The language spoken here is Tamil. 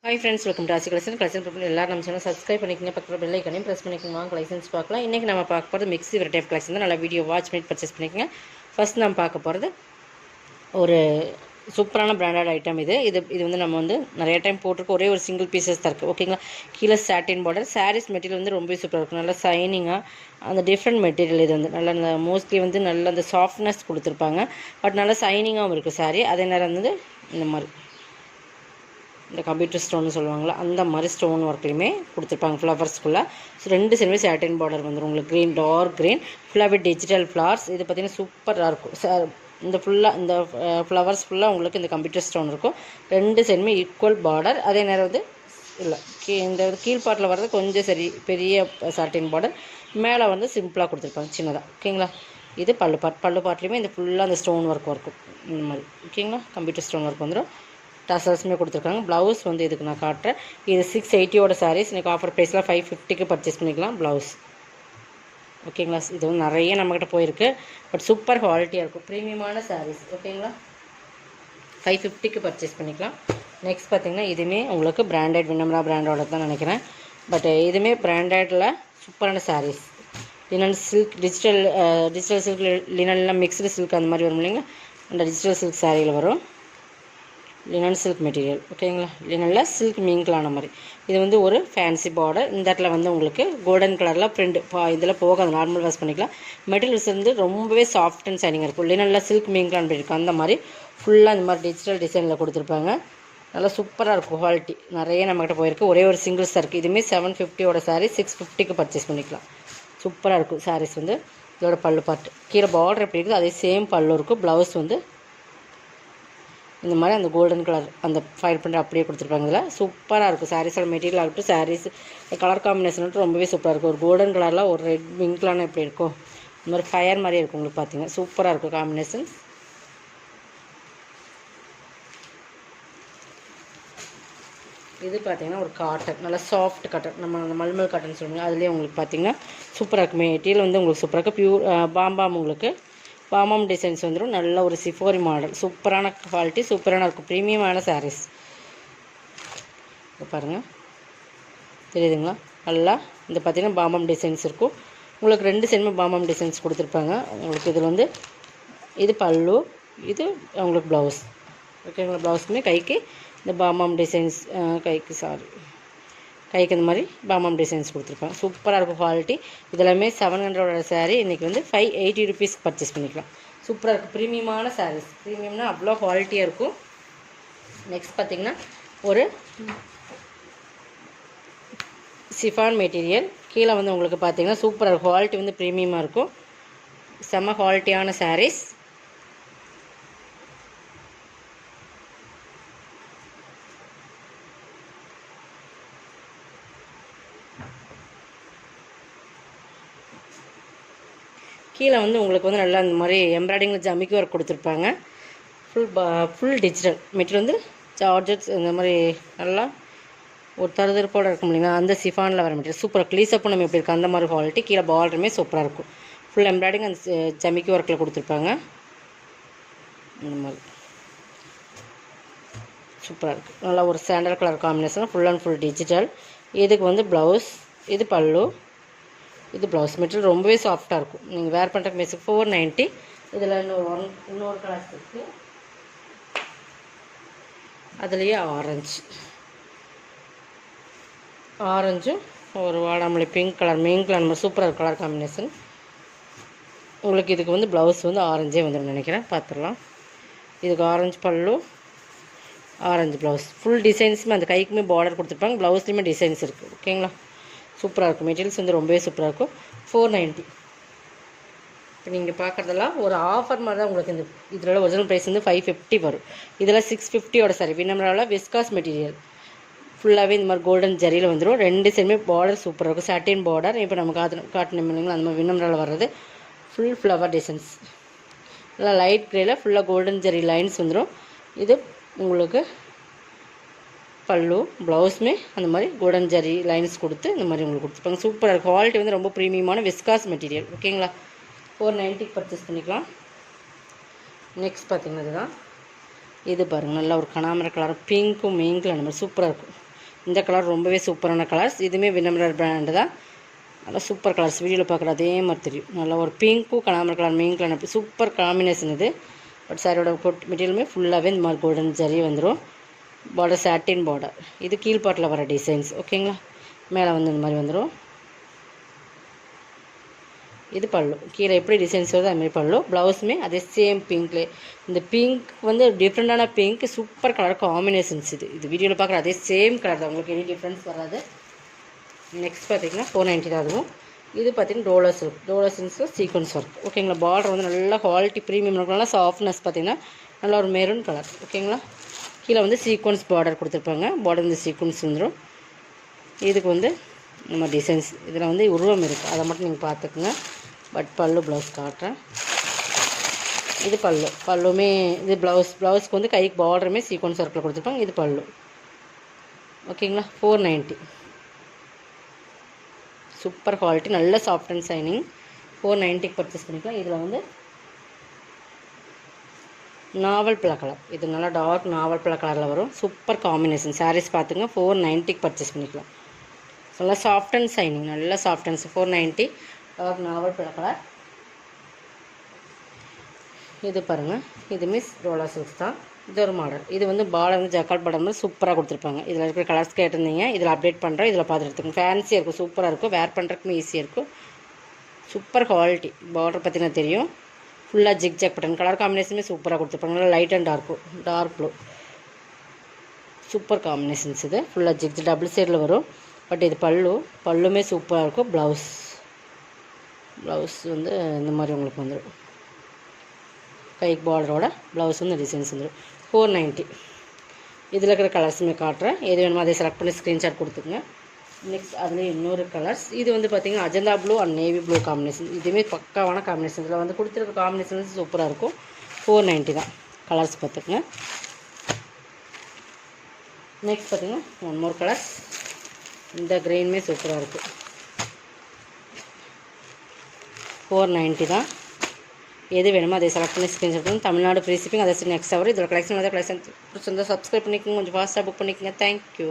Hi friends, welcome to Asi Collection people எல்லாரும் நம்ம சேனல் சப்ஸ்கிரைப் பண்ணிக்கங்க, பக்கத்துல பெல் ஐகானையும் பிரஸ் பண்ணிக்கங்க. வாங்க கலெக்ஷன்ஸ் பார்க்கலாம். இன்னைக்கு நம்ம பார்க்க போறது மிக்ஸி வெரைட்டி ஆஃப் கலெக்ஷன் தான். நல்லா வீடியோ வாட்ச் பண்ணி பர்ச்சேஸ் பண்ணிக்கங்க. ஃபர்ஸ்ட் நம்ம பார்க்க போறது ஒரு சூப்பரான பிராண்டட் ஐட்டம் இது வந்து நம்ம வந்து நிறைய டைம் போட்டிருக்க ஒரே ஒரு சிங்கிள் பீசஸ் தான் இருக்குது. ஓகேங்களா? கீழே சாட்டின் பார்டர். சாரீஸ் மெட்டீரியல் வந்து ரொம்ப சூப்பராக இருக்கும். நல்லா சைனிங்காக அந்த டிஃப்ரெண்ட் மெட்டீரியல் இது வந்து நல்லா அந்த மோஸ்ட்லி வந்து நல்ல அந்த சாஃப்ட்னஸ் கொடுத்துருப்பாங்க. பட் நல்லா சைனிங்காகவும் இருக்குது சாரீ. அதே நேரம் வந்து இந்த மாதிரி இந்த கம்ப்யூட்டர் ஸ்டோன்னு சொல்லுவாங்களா அந்த மாதிரி ஸ்டோன் ஒர்க்லையுமே கொடுத்துருப்பாங்க ஃப்ளவர்ஸ்க்குள்ளே. ஸோ ரெண்டு சைடுமே சாட்டின் பார்டர் வந்துடும் உங்களுக்கு. க்ரீன், டார்க் க்ரீன், ஃபுல்லாகவே டிஜிட்டல் ஃப்ளவர்ஸ். இது பார்த்திங்கன்னா சூப்பராக இருக்கும். இந்த ஃபுல்லாக இந்த ஃப்ளவர்ஸ் ஃபுல்லாக உங்களுக்கு இந்த கம்ப்யூட்டர் ஸ்டோன் இருக்கும். ரெண்டு சைடுமே ஈக்குவல் பார்டர். அதே நேரம் வந்து இல்லை இந்த கீழ்பாட்டில் வர்றது கொஞ்சம் சரி பெரிய சாட்டின் பார்டர், மேலே வந்து சிம்பிளாக கொடுத்துருப்பாங்க சின்னதாக. ஓகேங்களா? இது பல்லு பாட்லேயுமே இந்த ஃபுல்லாக அந்த ஸ்டோன் ஒர்க் இருக்கும் இந்த மாதிரி. ஓகேங்களா? கம்ப்யூட்டர் ஸ்டோன் ஒர்க் வந்துடும். டசல்ஸுமே கொடுத்துருக்காங்க. ப்ளவுஸ் வந்து இதுக்கு நான் காட்டுறேன். இது 680 சாரீஸ். எனக்கு ஆஃபர் ப்ரைஸில் 550க்கு பர்ச்சேஸ் பண்ணிக்கலாம் ப்ளவுஸ். ஓகேங்களா? இது வந்து நிறைய நம்மக்கிட்ட போயிருக்கு. பட் சூப்பர் குவாலிட்டியாக இருக்கும். ப்ரீமியமான சாரீஸ். ஓகேங்களா? 550க்கு பர்ச்சேஸ் பண்ணிக்கலாம். நெக்ஸ்ட் பார்த்திங்கன்னா இதுவுமே உங்களுக்கு பிராண்டட் வினம்ரா பிராண்டோட தான் நினைக்கிறேன். பட் இதுவுமே பிராண்டடில் சூப்பரான saris. Linen silk, digital silk, லினன்லாம் மிக்ஸ்டு சில்க் அந்த மாதிரி வரும் இல்லைங்க, அந்த டிஜிட்டல் சில்க் சாரியில் வரும். Linen silk material. ஓகேங்களா? லினனில் சில்க் மீங்கலான மாதிரி. இது வந்து ஒரு ஃபேன்சி பார்டர். இந்த இடத்துல வந்து உங்களுக்கு கோல்டன் கலரில் பிரிண்ட் இதில் போகாது, நார்மல் வாஷ் பண்ணிக்கலாம். மெட்டீரியல்ஸ் வந்து ரொம்பவே சாஃப்ட் அண்ட் சைனிங்காக இருக்கும். லினனில் சில்க் மீங்கலான் இருக்கும் அந்த மாதிரி ஃபுல்லாக இந்த மாதிரி டிஜிட்டல் டிசைனில் கொடுத்துருப்பாங்க. நல்லா சூப்பராக இருக்கும். குவாலிட்டி நிறைய நம்மகிட்ட போயிருக்கு. ஒரே ஒரு சிங்கிள்ஸ் தான் இருக்குது. இதுவுமே 750 சாரீ 650க்கு பர்ச்சேஸ் பண்ணிக்கலாம். சூப்பராக இருக்கும் சாரீஸ் வந்து. இதோட பல்லு பாட்டு கீழே பார்டர் எப்படி இருக்குது அதே சேம் பல்லு இருக்கும். ப்ளவுஸ் வந்து இந்த மாதிரி அந்த கோல்டன் கலர் அந்த ஃபைல் பண்ணுற அப்படியே கொடுத்துருப்பாங்க. இதில் சூப்பராக இருக்கும். சாரீஸோட மெட்டீரியல் ஆகட்டும், சாரீஸ் கலர் காம்பினேஷன் ரொம்பவே சூப்பராக இருக்கும். ஒரு கோல்டன் கலரில் ஒரு ரெட் விங்க்லான எப்படி இருக்கும், இந்த மாதிரி ஃபயர் மாதிரியே இருக்கும் உங்களுக்கு. பார்த்தீங்கன்னா சூப்பராக இருக்கும் காம்பினேஷன். இது பார்த்தீங்கன்னா ஒரு காட்டன், நல்லா சாஃப்ட் காட்டன், நம்ம அந்த மல்மல் காட்டன் சொல்லுவாங்க. அதுலேயே உங்களுக்கு பார்த்தீங்கன்னா சூப்பராக இருக்கும். மெட்டீரியல் வந்து உங்களுக்கு சூப்பராக இருக்கும். பியூர் பாம்பாம் உங்களுக்கு பாமாம் டிசைன்ஸ் வந்துடும். நல்ல ஒரு சிஃபோரி மாடல். சூப்பரான குவாலிட்டி, சூப்பரான இருக்கும். ப்ரீமியமான சாரீஸ். பாருங்கள் தெரியுதுங்களா? நல்லா இந்த பார்த்திங்கன்னா பாமாம் டிசைன்ஸ் இருக்கும். உங்களுக்கு ரெண்டு சைடுமே பாமாம் டிசைன்ஸ் கொடுத்துருப்பாங்க. உங்களுக்கு இதில் வந்து இது பல்லு, இது உங்களுக்கு ப்ளவுஸ். ஓகேங்களா? ப்ளவுஸுமே கைக்கு இந்த பாமாம் டிசைன்ஸ், கைக்கு இந்த மாதிரி பாமாம் டிசைன்ஸ் கொடுத்துருப்பாங்க. சூப்பராக இருக்கும் குவாலிட்டி. இதெல்லாமே 700 சாரீ இன்றைக்கி வந்து 580 ருபீஸ்க்கு பர்ச்சேஸ் பண்ணிக்கலாம். சூப்பராக இருக்குது. ப்ரீமியமான சாரீஸ். ப்ரீமியம்னா அவ்வளோ குவாலிட்டியாக இருக்கும். நெக்ஸ்ட் பார்த்திங்கன்னா ஒரு சிஃபான் மெட்டீரியல். கீழே வந்து உங்களுக்கு பார்த்திங்கன்னா சூப்பராக குவாலிட்டி வந்து ப்ரீமியமாக இருக்கும். செம்ம குவாலிட்டியான சாரீஸ். கீழே வந்து உங்களுக்கு வந்து நல்லா இந்த மாதிரி எம்ப்ராய்டிங்கில் ஜமிக்கி ஒர்க் கொடுத்துருப்பாங்க. ஃபுல் டிஜிட்டல் மெட்டீரியல் வந்து ஜார்ஜெட்ஸ் இந்த மாதிரி நல்லா ஒரு தருதருப்போடு இருக்கும் இல்லைங்களா, அந்த சிஃபானில் வர மெட்டீரியல் சூப்பராக க்ளீஸப் நம்ம எப்படி இருக்குது அந்த மாதிரி குவாலிட்டி. கீழே பார்டருமே சூப்பராக இருக்கும். ஃபுல் எம்ப்ராய்டிங் அந்த ஜமிக்கி ஒர்க்கில் கொடுத்துருப்பாங்க. இந்த மாதிரி சூப்பராக இருக்குது. நல்லா ஒரு sandal colour combination, full and full digital. இதுக்கு வந்து ப்ளவுஸ், இது பல்லு, இது ப்ளவுஸ். மெட்டீரியல் ரொம்பவே சாஃப்டாக இருக்கும். நீங்கள் வேர் பண்ணுறக்கு மெஸ் 490. இதில் இன்னொரு கலர்ஸ் இருக்குது. அதுலேயே ஆரஞ்சும் ஒரு வாடாமல்லி பிங்க் கலர் மெயின் கலர் மாதிரி சூப்பராக கலர் காம்பினேஷன். உங்களுக்கு இதுக்கு வந்து ப்ளவுஸ் வந்து ஆரஞ்சே வந்துடும் நினைக்கிறேன். பார்த்துடலாம். இதுக்கு ஆரஞ்சு பல்லு, ஆரஞ்சு ப்ளவுஸ். ஃபுல் டிசைன்ஸுமே அந்த கைக்குமே பார்டர் கொடுத்துருப்பாங்க. ப்ளவுஸ்லேயுமே டிசைன்ஸ் இருக்குது. ஓகேங்களா? சூப்பராக இருக்கும். மெட்டீரியல்ஸ் வந்து ரொம்பவே சூப்பராக இருக்கும். 490. இப்போ நீங்கள் பார்க்குறதெல்லாம் ஒரு ஆஃபர் மாதிரி தான் உங்களுக்கு. இதோட ஒரிஜினல் ப்ரைஸ் வந்து 550 வரும். இதில் 650 சாரி. வினம்ராவில் விஸ்காஸ் மெட்டீரியல் ஃபுல்லாகவே இந்த மாதிரி கோல்டன் ஜரியில் வந்துடும். ரெண்டு சைடுமே பார்டர் சூப்பராக இருக்கும். சாட்டின் பார்டர். இப்போ நம்ம காட்டணும் இல்லைங்களா, அந்த மாதிரி வினம்ராவில் வர்றது ஃபுல் ஃப்ளவர் டிசைன்ஸ். நல்லா லைட் க்ரேயில் ஃபுல்லாக கோல்டன் ஜரி லைன்ஸ் வந்துடும். இது உங்களுக்கு பல்லு, ப்ளவுஸுமே அந்த மாதிரி கோல்டன் ஜரி லைன்ஸ் கொடுத்து இந்த மாதிரி உங்களுக்கு கொடுத்துருப்பாங்க. சூப்பராக இருக்கும். குவாலிட்டி வந்து ரொம்ப ப்ரீமியமான விஸ்காஸ் மெட்டீரியல். ஓகேங்களா? 490க்கு பர்ச்சேஸ் பண்ணிக்கலாம். நெக்ஸ்ட் பார்த்திங்கன்னா இதுதான். இது பாருங்கள் நல்லா ஒரு கனாமர கலர் பிங்க்கும் மெயின்கில் அந்த மாதிரி சூப்பராக இருக்கும். இந்த கலர் ரொம்பவே சூப்பரான கலர்ஸ். இதுவுமே வினம்ரர் பிராண்டு தான். நல்லா சூப்பர் கலர்ஸ். வீடியோவில் பார்க்குற அதே மாதிரி தெரியும். நல்லா ஒரு பிங்க்கும் கலாமர் colour main colour super combination இது. பட் சாரியோட மெட்டீரியலுமே ஃபுல்லாகவே இந்த மாதிரி கோல்டன் ஜரி வந்துடும். Border satin border. இது கீழ்பாட்டில் வர டிசைன்ஸ் ஓகேங்களா. மேலே வந்து இந்த மாதிரி வந்துடும். இது பல்லு. கீழே எப்படி டிசைன்ஸ் வருது அதுமாதிரி பல்லு. ப்ளவுஸுமே அதே சேம் பிங்க்லே. இந்த பிங்க் வந்து டிஃப்ரெண்ட்டான பிங்க் சூப்பர் கலர் காம்பினேஷன்ஸ். இது வீடியோவில் பார்க்குற அதே சேம் கலர் தான். உங்களுக்கு எனி டிஃப்ரென்ஸ் வராது. நெக்ஸ்ட் பார்த்திங்கன்னா 490 தான். அதுவும் இது பார்த்திங்கன்னா டோலர் சில்க்ஸில் சீக்வன்ஸ் ஒர்க் ஓகேங்களா. பார்டர் வந்து நல்லா குவாலிட்டி ப்ரீமியம் இருக்கும். நல்லா சாஃப்ட்னஸ் பார்த்திங்கன்னா நல்லா ஒரு மெரூன் கலர் ஓகேங்களா. கீழே வந்து சீக்வன்ஸ் பார்டர் கொடுத்துருப்பாங்க. பார்டர் இந்த சீக்வன்ஸ் வந்துடும். இதுக்கு வந்து நம்ம டிசைன்ஸ் இதில் வந்து உருவம் இருக்குது, அதை மட்டும் நீங்கள் பார்த்துக்குங்க. பட் பல்லு ப்ளவுஸ் காட்டுறேன். இது பல்லுமே இது ப்ளவுஸ்க்கு வந்து கைக்கு பார்டருமே சீக்வன்ஸ் ஒர்க்கில் கொடுத்துருப்பாங்க. இது பல்லு ஓகேங்களா. 490 சூப்பர் குவாலிட்டி, நல்ல சாஃப்ட் அண்ட் ஷைனிங். 490 பர்ச்சேஸ் பண்ணிக்கலாம். இதில் வந்து நாவல் பிளா கலர். இது நல்லா டார்க் நாவல் பிளா கலரில் வரும். Super combination. சாரீஸ் பார்த்துங்க. 490 பர்ச்சேஸ் பண்ணிக்கலாம். நல்லா சாஃப்ட் அண்ட் ஷைனிங், நல்லா சாஃப்ட் அண்ட் 490 டார்க் நாவல் பிளா கலர். இது பாருங்கள், இது மிஸ் ரோலா சில்க்ஸ் தான். இது ஒரு மாடல். இது வந்து பார்டர் வந்து ஜக்கால் பார்டர் மாதிரி சூப்பராக கொடுத்துருப்பாங்க. இதில் இருக்கிற கலர்ஸ் கேட்டிருந்தீங்க. இதில் அப்டேட் பண்ணுறோம். இதில் பார்த்துட்டு எடுத்துக்கோங்க. ஃபேன்சியாக இருக்கும், சூப்பராக இருக்கும். வேர் பண்ணுறதுக்குமே ஈஸியாக இருக்கும். Super quality. பார்டர் பார்த்தீங்கன்னா தெரியும். ஃபுல்லாக ஜிக் ஜாக் பட்டன். கலர் காம்பினேஷனுமே சூப்பராக கொடுத்துருப்பாங்க. நல்லா light and dark blue super combinations. இது ஃபுல்லாக ஜிக் டபுள் சைடில் வரும். பட் இது பல்லுமே சூப்பராக இருக்கும். ப்ளவுஸ் வந்து இந்த மாதிரி உங்களுக்கு வந்துடும். கைக்கு பார்டரோட ப்ளவுஸ் வந்து டிசைன்ஸ் வந்துடும். 490. இதில் இருக்கிற கலர்ஸுமே காட்டுறேன். எது வேணுமோ அதை செலக்ட் பண்ணி ஸ்க்ரீன்ஷாட் கொடுத்துக்குங்க. நெக்ஸ்ட் அதுலேயே இன்னொரு கலர்ஸ். இது வந்து பார்த்திங்கன்னா Ajanta blue and navy blue combination. இதுவுமே பக்காவான காம்பினேஷன். இதில் வந்து கொடுத்துருக்க காம்பினேஷன் வந்து சூப்பராக இருக்கும். 490 தான். கலர்ஸ் பார்த்துக்குங்க. நெக்ஸ்ட் பார்த்திங்கன்னா ஒன் மோர் கலர்ஸ். இந்த க்ரீனுமே சூப்பராக இருக்குது. 490 தான். எது வேணுமோ அதை செலக்ட் பண்ணி ஸ்க்ரீன்ஷாட் பண்ணி தமிழ்நாடு ஃப்ரீ ஷிப்பிங். அதை நெக்ஸ்ட் ஹவர் இதில் கலெக்ஷன் பிடிச்சிருந்தா சப்ஸ்கிரைப் பண்ணிக்கோங்க. கொஞ்சம் ஃபாஸ்ட்டாக புக் பண்ணிக்கோங்க. தேங்க்யூ.